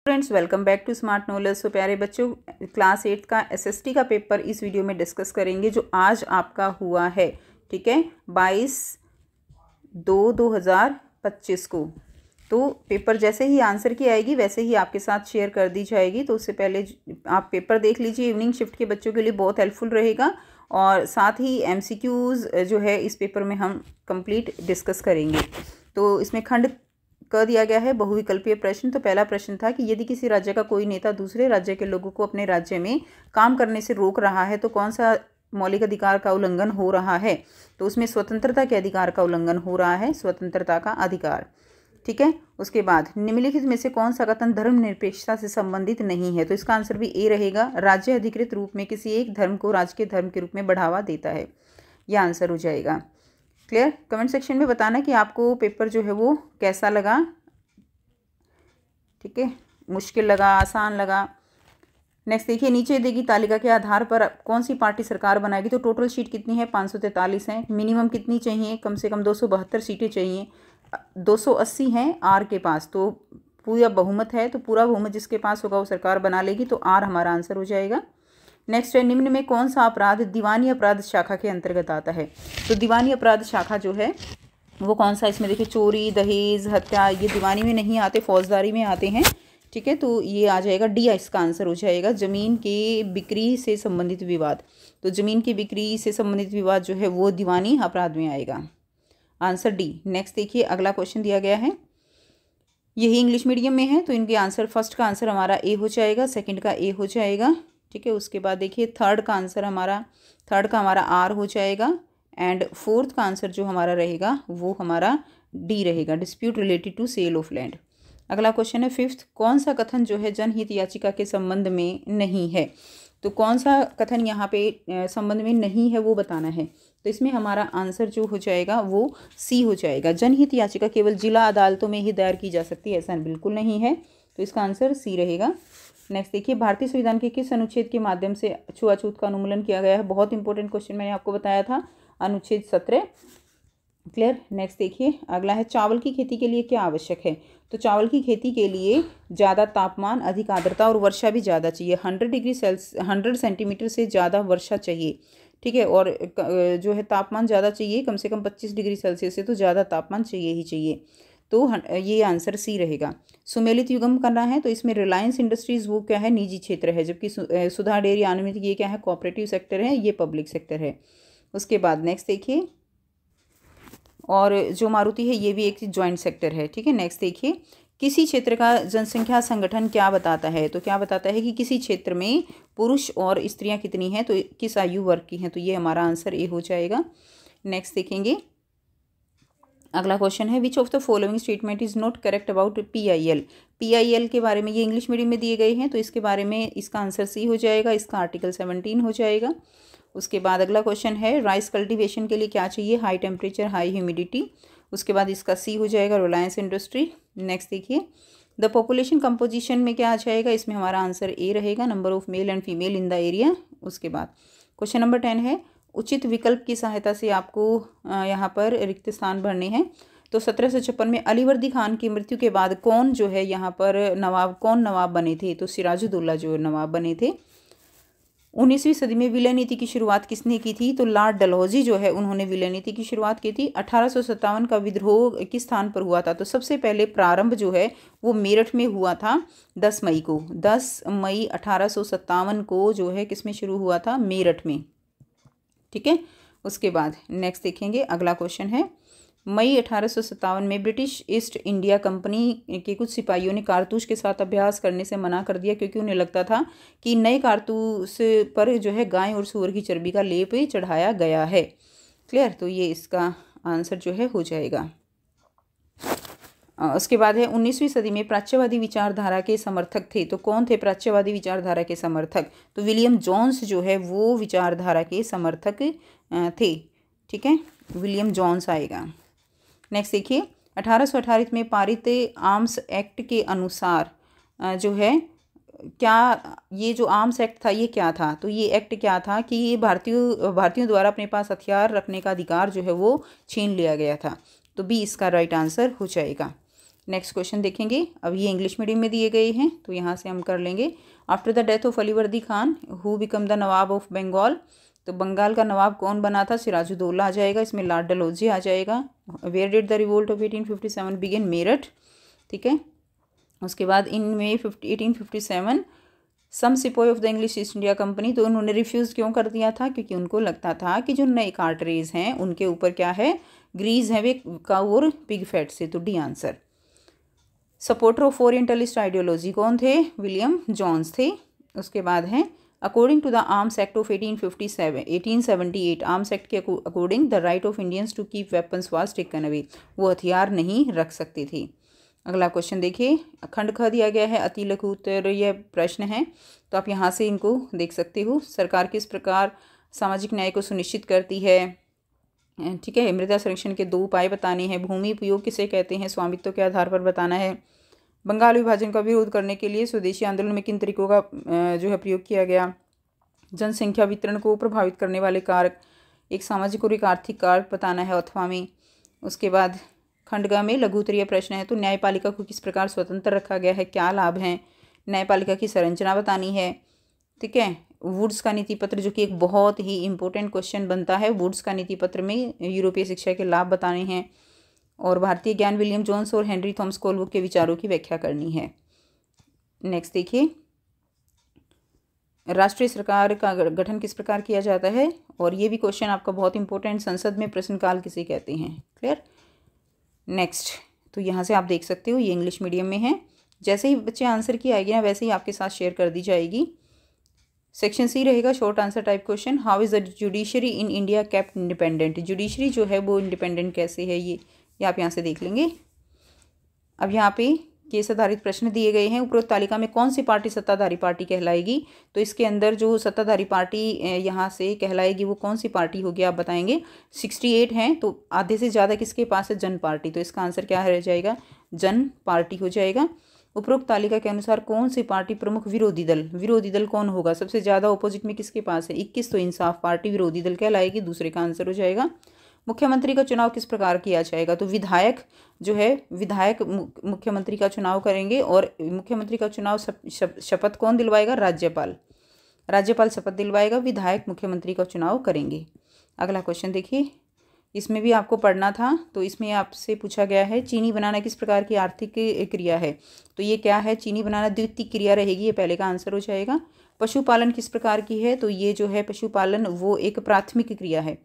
Friends, welcome back to smart knowledge. So प्यारे बच्चों, class 8 का एसएसटी का पेपर इस वीडियो में डिस्कस करेंगे जो आज आपका हुआ है। ठीक है, 22/2/2025 को। तो पेपर जैसे ही आंसर की आएगी वैसे ही आपके साथ शेयर कर दी जाएगी। तो उससे पहले आप पेपर देख लीजिए, इवनिंग शिफ्ट के बच्चों के लिए बहुत हेल्पफुल रहेगा। और साथ ही एमसीक्यूज़ जो है इस पेपर में हम कंप्लीट डिस्कस करेंगे। तो इसमें खंड कर दिया गया है बहुविकल्पीय प्रश्न। तो पहला प्रश्न था कि यदि किसी राज्य का कोई नेता दूसरे राज्य के लोगों को अपने राज्य में काम करने से रोक रहा है तो कौन सा मौलिक अधिकार का उल्लंघन हो रहा है। तो उसमें स्वतंत्रता के अधिकार का उल्लंघन हो रहा है, स्वतंत्रता का अधिकार। ठीक है, उसके बाद निम्नलिखित में से कौन सा कथन धर्मनिरपेक्षता से संबंधित नहीं है। तो इसका आंसर भी ए रहेगा। राज्य अधिकृत रूप में किसी एक धर्म को राज्य के धर्म के रूप में बढ़ावा देता है, यह आंसर हो जाएगा। क्लियर। कमेंट सेक्शन में बताना कि आपको पेपर जो है वो कैसा लगा। ठीक है, मुश्किल लगा, आसान लगा। नेक्स्ट देखिए, नीचे दी गई तालिका के आधार पर कौन सी पार्टी सरकार बनाएगी। तो टोटल सीट कितनी है, 543 है। मिनिमम कितनी चाहिए, कम से कम 272 सीटें चाहिए। 280 हैं आर के पास, तो पूरा बहुमत है। तो पूरा बहुमत जिसके पास होगा वो सरकार बना लेगी। तो आर हमारा आंसर हो जाएगा। नेक्स्ट है, निम्न में कौन सा अपराध दीवानी अपराध शाखा के अंतर्गत आता है। तो दीवानी अपराध शाखा जो है वो कौन सा, इसमें देखिए चोरी, दहेज, हत्या, ये दीवानी में नहीं आते, फौजदारी में आते हैं। ठीक है, तो ये आ जाएगा डी, इसका आंसर हो जाएगा। जमीन की बिक्री से संबंधित विवाद। तो जमीन की बिक्री से संबंधित विवाद जो है वो दीवानी अपराध में आएगा, आंसर डी। नेक्स्ट देखिए, अगला क्वेश्चन दिया गया है, यही इंग्लिश मीडियम में है। तो इनके आंसर, फर्स्ट का आंसर हमारा ए हो जाएगा, सेकंड का ए हो जाएगा। ठीक है, उसके बाद देखिए थर्ड का हमारा आर हो जाएगा। एंड फोर्थ का आंसर जो हमारा रहेगा वो हमारा डी रहेगा, dispute related to sale of land. अगला क्वेश्चन है फिफ्थ, कौन सा कथन जो है जनहित याचिका के संबंध में नहीं है। तो कौन सा कथन यहाँ पे संबंध में नहीं है वो बताना है। तो इसमें हमारा आंसर जो हो जाएगा वो सी हो जाएगा। जनहित याचिका केवल जिला अदालतों में ही दायर की जा सकती है, ऐसा बिल्कुल नहीं है। तो इसका आंसर सी रहेगा। नेक्स्ट देखिए, भारतीय संविधान के किस अनुच्छेद के माध्यम से छुआछूत का उन्मूलन किया गया है। बहुत इंपॉर्टेंट क्वेश्चन मैंने आपको बताया था, अनुच्छेद 17। क्लियर। नेक्स्ट देखिए, अगला है, चावल की खेती के लिए क्या आवश्यक है। तो चावल की खेती के लिए ज़्यादा तापमान, अधिक आर्द्रता और वर्षा भी ज़्यादा चाहिए। 100 सेंटीमीटर से ज़्यादा वर्षा चाहिए। ठीक है, और जो है तापमान ज़्यादा चाहिए, कम से कम 25 डिग्री सेल्सियस से तो ज़्यादा तापमान चाहिए ही चाहिए। तो ये आंसर सी रहेगा। सुमेलित युगम करना है तो इसमें रिलायंस इंडस्ट्रीज़ वो क्या है, निजी क्षेत्र है। जबकि सुधा डेयरी आनंद ये क्या है, कोऑपरेटिव सेक्टर है, ये पब्लिक सेक्टर है। उसके बाद नेक्स्ट देखिए, और जो मारुति है ये भी एक जॉइंट सेक्टर है। ठीक है, नेक्स्ट देखिए, किसी क्षेत्र का जनसंख्या संगठन क्या बताता है। तो क्या बताता है कि किसी क्षेत्र में पुरुष और स्त्रियां कितनी हैं, तो किस आयु वर्ग की हैं। तो ये हमारा आंसर ए हो जाएगा। नेक्स्ट देखेंगे, अगला क्वेश्चन है, which of the following statement is not correct about PIL। PIL के बारे में, ये इंग्लिश मीडियम में दिए गए हैं तो इसके बारे में इसका आंसर सी हो जाएगा, इसका आर्टिकल 17 हो जाएगा। उसके बाद अगला क्वेश्चन है, राइस कल्टीवेशन के लिए क्या चाहिए, हाई टेम्परेचर, हाई ह्यूमिडिटी। उसके बाद इसका सी हो जाएगा, रिलायंस इंडस्ट्री। नेक्स्ट देखिए, द पॉपुलेशन कंपोजिशन में क्या आ जाएगा, इसमें हमारा आंसर ए रहेगा, number of male and female in the area. उसके बाद क्वेश्चन नंबर 10 है, उचित विकल्प की सहायता से आपको यहाँ पर रिक्त स्थान भरने हैं। तो 1756 में अलीवर्दी खान की मृत्यु के बाद कौन जो है यहाँ पर नवाब बने थे। तो सिराजुद्दौला जो नवाब बने थे। 19वीं सदी में विलय नीति की शुरुआत किसने की थी। तो लॉर्ड डलहौजी जो है उन्होंने विलय नीति की शुरुआत की थी। 1857 का विद्रोह किस स्थान पर हुआ था। तो सबसे पहले प्रारंभ जो है वो मेरठ में हुआ था 10 मई को। 10 मई 1857 को जो है किसमें शुरू हुआ था, मेरठ में। ठीक है, उसके बाद नेक्स्ट देखेंगे, अगला क्वेश्चन है, मई 1857 में ब्रिटिश ईस्ट इंडिया कंपनी के कुछ सिपाहियों ने कारतूस के साथ अभ्यास करने से मना कर दिया क्योंकि उन्हें लगता था कि नए कारतूस पर जो है गाय और सूअर की चर्बी का लेप चढ़ाया गया है। क्लियर। तो ये इसका आंसर जो है हो जाएगा। उसके बाद है, 19वीं सदी में प्राच्यवादी विचारधारा के समर्थक थे। तो कौन थे प्राच्यवादी विचारधारा के समर्थक। तो विलियम जोन्स जो है वो विचारधारा के समर्थक थे। ठीक है, विलियम जोन्स आएगा। नेक्स्ट देखिए, 1828 में पारित आर्म्स एक्ट के अनुसार जो है क्या, ये जो आर्म्स एक्ट था ये क्या था। तो ये एक्ट क्या था कि ये भारतीयों द्वारा अपने पास हथियार रखने का अधिकार जो है वो छीन लिया गया था। तो बी इसका राइट आंसर हो जाएगा। नेक्स्ट क्वेश्चन देखेंगे। अब ये इंग्लिश मीडियम में दिए गए हैं तो यहाँ से हम कर लेंगे। After the death of Alivardi Khan who become the nawab of Bengal, तो बंगाल का नवाब कौन बना था? सिराजुद्दौला आ जाएगा, इसमें लॉर्ड डलहौजी आ जाएगा। Where did the revolt of 1857 begin? Meerut, ठीक है। उसके बाद in May 1857 some sepoy of the English East India Company, तो उन्होंने रिफ्यूज़ क्यों कर दिया था? क्योंकि उनको लगता था कि जो नए कार्टरेज हैं उनके ऊपर क्या है, ग्रीस है वे काऊ और पिग फैट से, तो D answer. Supporter of orientalist ideology कौन थे? विलियम जोन्स थे। उसके बाद है according to the arms act of 1878 arms act के according the right of Indians to keep weapons was taken away, वो हथियार नहीं रख सकते थे। अगला क्वेश्चन देखिए, खंड ख दिया गया है अति लघु उत्तर यह प्रश्न है, तो आप यहाँ से इनको देख सकते हो। सरकार किस प्रकार सामाजिक न्याय को सुनिश्चित करती है, ठीक है। मृदा संरक्षण के 2 उपाय बताने हैं। भूमि उपयोग किसे कहते हैं? स्वामित्व के आधार पर बताना है। बंगाल विभाजन का विरोध करने के लिए स्वदेशी आंदोलन में किन तरीकों का जो है प्रयोग किया गया? जनसंख्या वितरण को प्रभावित करने वाले कारक, एक सामाजिक और एक आर्थिक कारक बताना है अथवा में। उसके बाद खंड ग में लघु उत्तरीय प्रश्न है, तो न्यायपालिका को किस प्रकार स्वतंत्र रखा गया है, क्या लाभ हैं? न्यायपालिका की संरचना बतानी है, ठीक है। वुड्स का नीति पत्र, जो कि एक बहुत ही इंपॉर्टेंट क्वेश्चन बनता है, वुड्स का नीति पत्र में यूरोपीय शिक्षा के लाभ बताने हैं। और भारतीय ज्ञान विलियम जोन्स और हेनरी थॉमस कोलब्रुक के विचारों की व्याख्या करनी है। नेक्स्ट देखिए, राष्ट्रीय सरकार का गठन किस प्रकार किया जाता है, और ये भी क्वेश्चन आपका बहुत इंपॉर्टेंट, संसद में प्रश्नकाल किसे कहते हैं? क्लियर। नेक्स्ट, तो यहाँ से आप देख सकते हो ये इंग्लिश मीडियम में है। जैसे ही बच्चे आंसर की आएगी ना वैसे ही आपके साथ शेयर कर दी जाएगी। सेक्शन सी रहेगा short answer type question, how is the judiciary in India kept independent, judiciary जो है वो इंडिपेंडेंट कैसे है, ये आप यहाँ से देख लेंगे। अब यहाँ पे केस आधारित प्रश्न दिए गए हैं। उपरोक्त तालिका में कौन सी पार्टी सत्ताधारी पार्टी कहलाएगी? तो इसके अंदर जो सत्ताधारी पार्टी यहाँ से कहलाएगी वो कौन सी पार्टी होगी आप बताएंगे। 68 हैं, तो आधे से ज़्यादा किसके पास है? जन पार्टी, तो इसका आंसर क्या रह जाएगा? जन पार्टी हो जाएगा। उपरोक्त तालिका के अनुसार कौन सी पार्टी प्रमुख विरोधी दल, विरोधी दल कौन होगा? सबसे ज़्यादा ऑपोजिट में किसके पास है? 21, तो इंसाफ पार्टी विरोधी दल कहलाएगी, दूसरे का आंसर हो जाएगा। मुख्यमंत्री का चुनाव किस प्रकार किया जाएगा? तो विधायक जो है, विधायक मुख्यमंत्री का चुनाव करेंगे, और मुख्यमंत्री का चुनाव शपथ कौन दिलवाएगा? राज्यपाल, राज्यपाल शपथ दिलवाएगा, विधायक मुख्यमंत्री का चुनाव करेंगे। अगला क्वेश्चन देखिए, इसमें भी आपको पढ़ना था, तो इसमें आपसे पूछा गया है चीनी बनाना किस प्रकार की आर्थिक क्रिया है? तो ये क्या है? चीनी बनाना द्वितीयक क्रिया रहेगी, ये पहले का आंसर हो जाएगा। पशुपालन किस प्रकार की है? तो ये जो है पशुपालन वो एक प्राथमिक क्रिया है,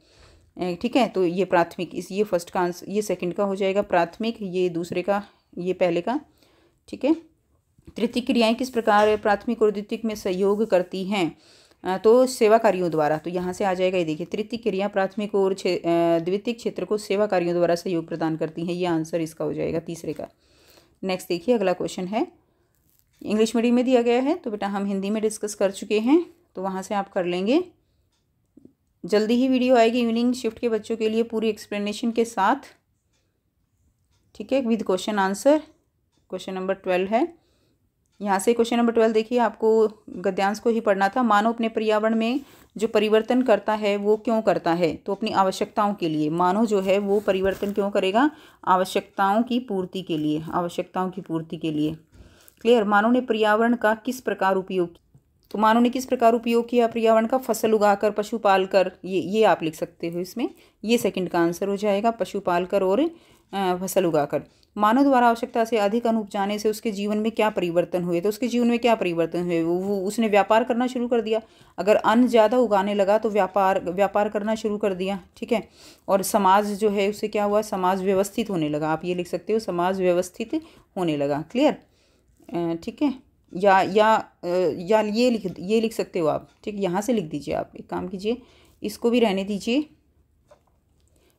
ठीक है। तो ये प्राथमिक, ये फर्स्ट का आंसर, ये सेकंड का हो जाएगा प्राथमिक, ये दूसरे का, ये पहले का, ठीक है। तृतीयक क्रियाएं किस प्रकार प्राथमिक और द्वितीयक में सहयोग करती हैं? तो सेवा कार्यों द्वारा, तो यहाँ से आ जाएगा ये देखिए, तृतीयक क्रिया प्राथमिक और द्वितीयक क्षेत्र को सेवा कार्यों द्वारा सहयोग प्रदान करती हैं, ये आंसर इसका हो जाएगा तीसरे का। नेक्स्ट देखिए, अगला क्वेश्चन है, इंग्लिश मीडियम में दिया गया है, तो बेटा हम हिंदी में डिस्कस कर चुके हैं, तो वहाँ से आप कर लेंगे। जल्दी ही वीडियो आएगी इवनिंग शिफ्ट के बच्चों के लिए पूरी एक्सप्लेनेशन के साथ, ठीक है, with question answer. Question number 12 है, यहाँ से क्वेश्चन नंबर 12 देखिए, आपको गद्यांश को ही पढ़ना था। मानव अपने पर्यावरण में जो परिवर्तन करता है वो क्यों करता है? तो अपनी आवश्यकताओं के लिए। मानव जो है वो परिवर्तन क्यों करेगा? आवश्यकताओं की पूर्ति के लिए, आवश्यकताओं की पूर्ति के लिए। क्लियर। मानव ने पर्यावरण का किस प्रकार उपयोग, तो मानव ने किस प्रकार उपयोग किया पर्यावरण का? फसल उगाकर, पशुपाल कर, ये आप लिख सकते हो इसमें, ये सेकंड का आंसर हो जाएगा, पशुपाल कर और फसल उगाकर। मानव द्वारा आवश्यकता से अधिक अन्न उपजाने से उसके जीवन में क्या परिवर्तन हुए? तो उसके जीवन में क्या परिवर्तन हुए? वो उसने व्यापार करना शुरू कर दिया। अगर अन्न ज़्यादा उगाने लगा तो व्यापार करना शुरू कर दिया, ठीक है। और समाज जो है उससे क्या हुआ? समाज व्यवस्थित होने लगा, आप ये लिख सकते हो, समाज व्यवस्थित होने लगा। क्लियर, ठीक है। या ये लिख सकते हो आप, ठीक, यहाँ से लिख दीजिए आप, एक काम कीजिए, इसको भी रहने दीजिए।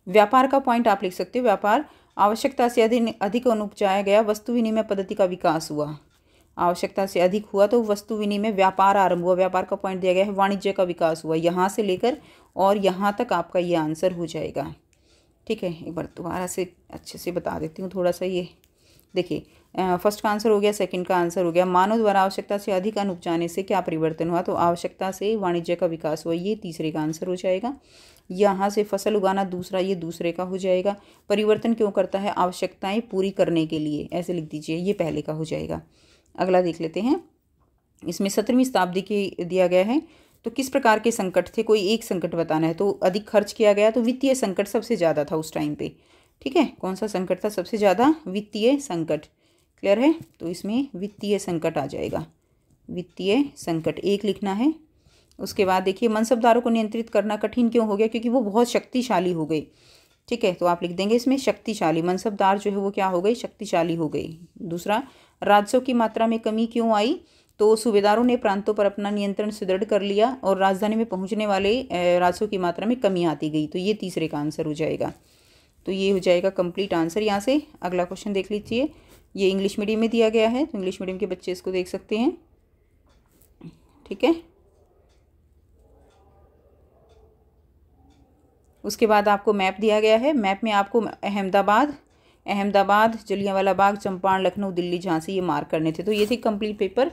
व्यापार का पॉइंट आप लिख सकते हो, व्यापार आवश्यकता से अधिक अन्न उपजाया गया, वस्तु विनिमय पद्धति का विकास हुआ। आवश्यकता से अधिक हुआ तो वस्तु विनिमय व्यापार आरंभ हुआ, व्यापार का पॉइंट दिया गया है, वाणिज्य का विकास हुआ। यहाँ से लेकर और यहाँ तक आपका ये आंसर हो जाएगा, ठीक है। एक बार दोबारा से अच्छे से बता देती हूँ थोड़ा सा, ये देखिए फर्स्ट का आंसर हो गया, सेकंड का आंसर हो गया। मानव द्वारा आवश्यकता से अधिक अन्न उपजाने से क्या परिवर्तन हुआ, तो आवश्यकता से वाणिज्य का विकास हुआ, ये तीसरे का आंसर हो जाएगा। यहाँ से फसल उगाना दूसरा, ये दूसरे का हो जाएगा। परिवर्तन क्यों करता है, आवश्यकताएं पूरी करने के लिए, ऐसे लिख दीजिए, ये पहले का हो जाएगा। अगला देख लेते हैं, इसमें 17वीं शताब्दी के दिया गया है। तो किस प्रकार के संकट थे, कोई एक संकट बताना है। तो अधिक खर्च किया गया, तो वित्तीय संकट सबसे ज़्यादा था उस टाइम पे। ठीक है, कौन सा संकट था सबसे ज़्यादा, वित्तीय संकट। क्लियर है, तो इसमें वित्तीय संकट आ जाएगा, वित्तीय संकट एक लिखना है। उसके बाद देखिए, मनसबदारों को नियंत्रित करना कठिन क्यों हो गया, क्योंकि वो बहुत शक्तिशाली हो गए। ठीक है, तो आप लिख देंगे इसमें शक्तिशाली, मनसबदार जो है वो क्या हो गई, शक्तिशाली हो गई। दूसरा, राजस्व की मात्रा में कमी क्यों आई, तो सूबेदारों ने प्रांतों पर अपना नियंत्रण सुदृढ़ कर लिया और राजधानी में पहुंचने वाले राजस्व की मात्रा में कमी आती गई, तो ये तीसरे का आंसर हो जाएगा। तो ये हो जाएगा कंप्लीट आंसर। यहाँ से अगला क्वेश्चन देख लीजिए, ये इंग्लिश मीडियम में दिया गया है, तो इंग्लिश मीडियम के बच्चे इसको देख सकते हैं। ठीक है, उसके बाद आपको मैप दिया गया है। मैप में आपको अहमदाबाद, जलियांवाला बाग, चंपारण, लखनऊ, दिल्ली, झांसी ये मार्क करने थे। तो ये थे कंप्लीट पेपर।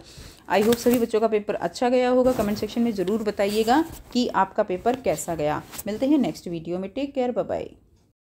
आई होप सभी बच्चों का पेपर अच्छा गया होगा। कमेंट सेक्शन में ज़रूर बताइएगा कि आपका पेपर कैसा गया। मिलते हैं नेक्स्ट वीडियो में। Take care, bye bye.